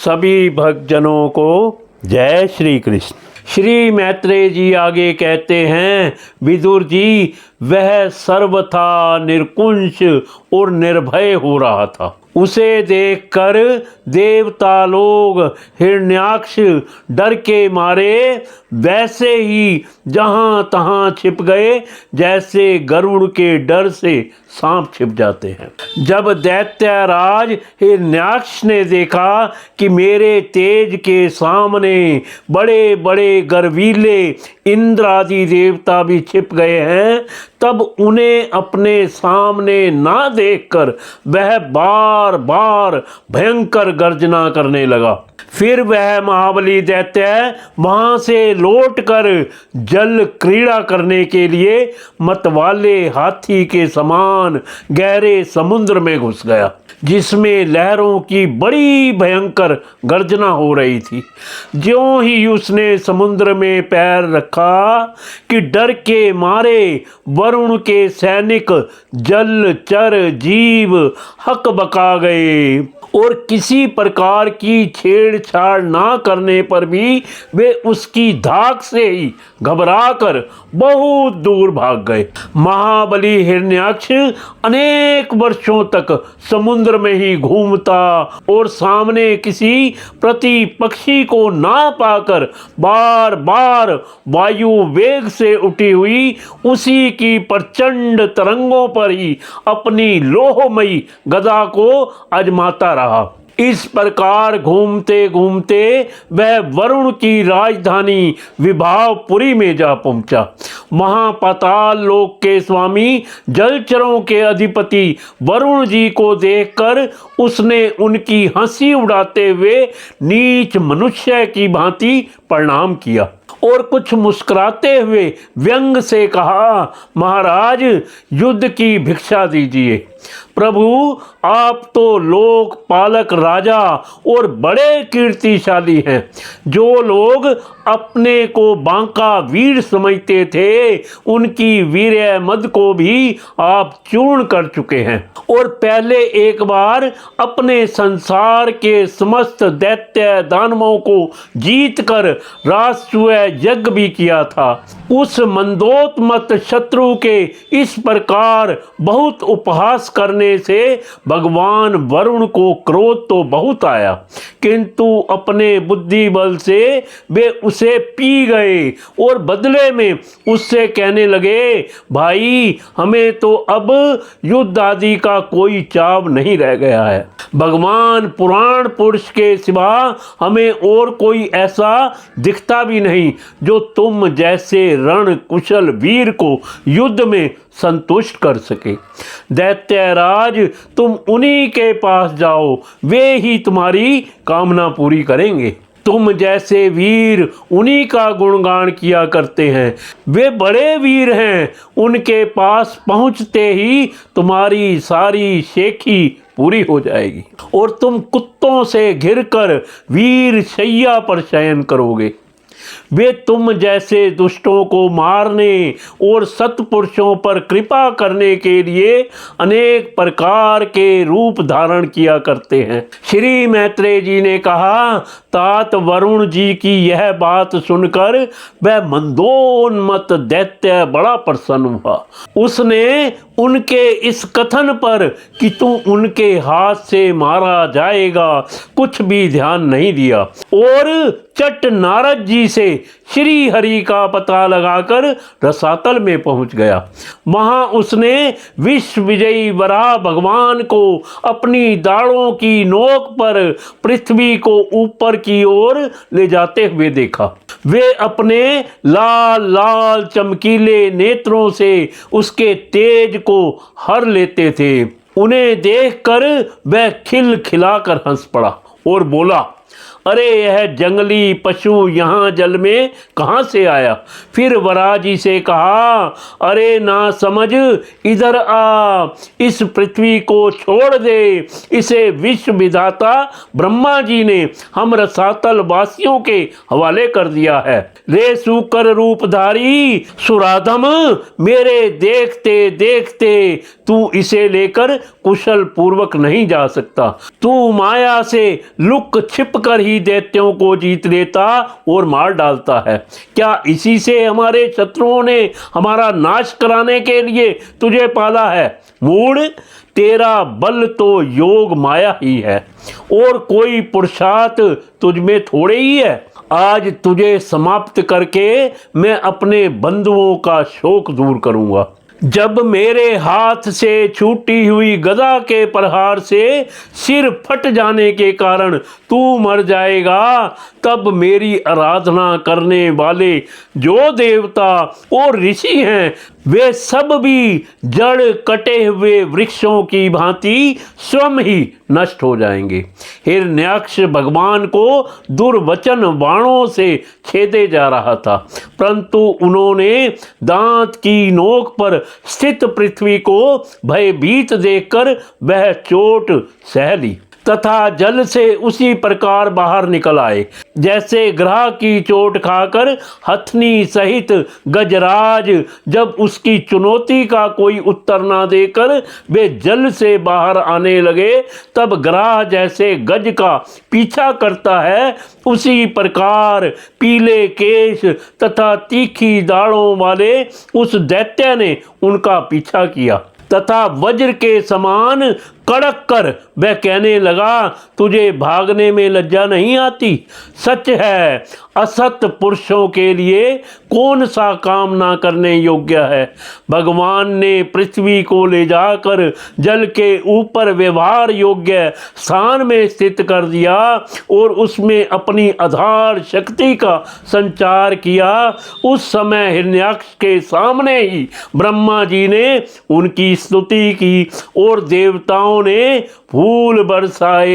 सभी भक्तजनों को जय श्री कृष्ण। श्री मैत्रेय जी आगे कहते हैं, विदुर जी वह सर्वथा निर्कुंश और निर्भय हो रहा था। उसे देखकर देवता लोग हिरण्याक्ष डर के मारे वैसे ही जहां तहां छिप गए, जैसे गरुड़ के डर से सांप छिप जाते हैं। जब दैत्यराज हिरण्याक्ष ने देखा कि मेरे तेज के सामने बड़े बड़े गर्वीले इंद्र आदि देवता भी छिप गए हैं, तब उन्हें अपने सामने ना देखकर वह बार बार भयंकर गर्जना करने लगा। फिर वह महाबली दैत्य वहां से लौटकर जल क्रीड़ा करने के लिए मतवाले हाथी के समान गहरे समुद्र में घुस गया, जिसमें लहरों की बड़ी भयंकर गर्जना हो रही थी। ज्यों ही उसने समुद्र में पैर रखा कि डर के मारे वरुण के सैनिक जलचर जीव हकबका गए और किसी प्रकार की छेड़छाड़ ना करने पर भी वे उसकी धाक से ही घबराकर बहुत दूर भाग गए। महाबली हिरण्याक्ष अनेक वर्षों तक समुद्र में ही घूमता और सामने किसी प्रतिपक्षी को ना पाकर बार बार वायु वेग से उठी हुई उसी की प्रचंड तरंगों पर ही अपनी लोहमयी गदा को आजमाता रहा। इस प्रकार घूमते घूमते वह वरुण की राजधानी विभावपुरी में जा पहुंचा। महापाताल लोक के स्वामी जलचरों के अधिपति वरुण जी को देखकर उसने उनकी हंसी उड़ाते हुए नीच मनुष्य की भांति प्रणाम किया और कुछ मुस्कुराते हुए व्यंग से कहा, महाराज युद्ध की भिक्षा दीजिए। प्रभु आप तो लोक पालक राजा और बड़े कीर्तिशाली हैं। जो लोग अपने को बांका वीर समझते थे, उनकी वीर्य मद को भी आप चूर्ण कर चुके हैं और पहले एक बार अपने संसार के समस्त दैत्य दानवों को जीत कर राष्ट्रीय यज्ञ भी किया था। उस मंदोत्मत शत्रु के इस प्रकार बहुत उपहास करने से भगवान वरुण को क्रोध तो बहुत आया, किंतु अपने बुद्धि बल से वे उसे पी गए और बदले में उससे कहने लगे, भाई हमें तो अब युद्ध आदि का कोई चाव नहीं रह गया है। भगवान पुराण पुरुष के सिवा हमें और कोई ऐसा दिखता भी नहीं जो तुम जैसे रण कुशल वीर को युद्ध में संतुष्ट कर सके। दैत्यराज तुम उन्हीं के पास जाओ, वे ही तुम्हारी कामना पूरी करेंगे। तुम जैसे वीर उन्हीं का गुणगान किया करते हैं, वे बड़े वीर हैं। उनके पास पहुंचते ही तुम्हारी सारी शेखी पूरी हो जाएगी और तुम कुत्तों से घिरकर वीर शैया पर शयन करोगे। वे तुम जैसे दुष्टों को मारने और सत्पुरुषों पर कृपा करने के लिए अनेक प्रकार के रूप धारण किया करते हैं। श्री मैत्रेय जी ने कहा, तात वरुण जी की यह बात सुनकर वह मंदोन्मत्त दैत्य बड़ा प्रसन्न हुआ। उसने उनके इस कथन पर कि तू उनके हाथ से मारा जाएगा कुछ भी ध्यान नहीं दिया और चट नारद जी से श्री हरि का पता लगाकर रसातल में पहुंच गया। वहां उसने विश्व विजयी वराह भगवान को अपनी दाढ़ों की नोक पर पृथ्वी को ऊपर की ओर ले जाते हुए देखा। वे अपने लाल लाल चमकीले नेत्रों से उसके तेज को हर लेते थे। उन्हें देखकर वह खिलखिलाकर हंस पड़ा और बोला, अरे यह जंगली पशु यहाँ जल में कहाँ से आया? फिर वराजी से कहा, अरे ना समझ इधर आ, इस पृथ्वी को छोड़ दे। इसे विश्व विधाता ब्रह्मा जी ने हम रसातल वासियों के हवाले कर दिया है। रे सूकर रूपधारी सुराधम, मेरे देखते देखते तू इसे लेकर कुशल पूर्वक नहीं जा सकता। तू माया से लुक छिप कर ही दैत्यों को जीत लेता और मार डालता है। क्या इसी से हमारे शत्रुओं ने हमारा नाश कराने के लिए तुझे पाला है? मूढ़, तेरा बल तो योग माया ही है और कोई पुरुषार्थ तुझ में थोड़े ही है। आज तुझे समाप्त करके मैं अपने बंधुओं का शोक दूर करूंगा। जब मेरे हाथ से छूटी हुई गदा के प्रहार से सिर फट जाने के कारण तू मर जाएगा, तब मेरी आराधना करने वाले जो देवता और ऋषि हैं वे सब भी जड़ कटे हुए वृक्षों की भांति स्वयं ही नष्ट हो जाएंगे। हिरण्याक्ष भगवान को दुर्वचन बाणों से छेदे जा रहा था, परंतु उन्होंने दांत की नोक पर स्थित पृथ्वी को भयभीत देखकर वह चोट सह ली तथा जल से उसी प्रकार बाहर निकल आए जैसे ग्रह की चोट खाकर हथनी सहित गजराज जब उसकी चुनौती का कोई उत्तर ना देकर वे जल से बाहर आने लगे, तब ग्रह जैसे गज का पीछा करता है उसी प्रकार पीले केश तथा तीखी दाढ़ों वाले उस दैत्य ने उनका पीछा किया तथा वज्र के समान कड़क कर वह कहने लगा, तुझे भागने में लज्जा नहीं आती? सच है, असत पुरुषों के लिए कौन सा काम ना करने योग्य है। भगवान ने पृथ्वी को ले जाकर जल के ऊपर व्यवहार योग्य स्थान में स्थित कर दिया और उसमें अपनी आधार शक्ति का संचार किया। उस समय हिरण्याक्ष के सामने ही ब्रह्मा जी ने उनकी स्तुति की और देवताओं ने फूल बरसाए।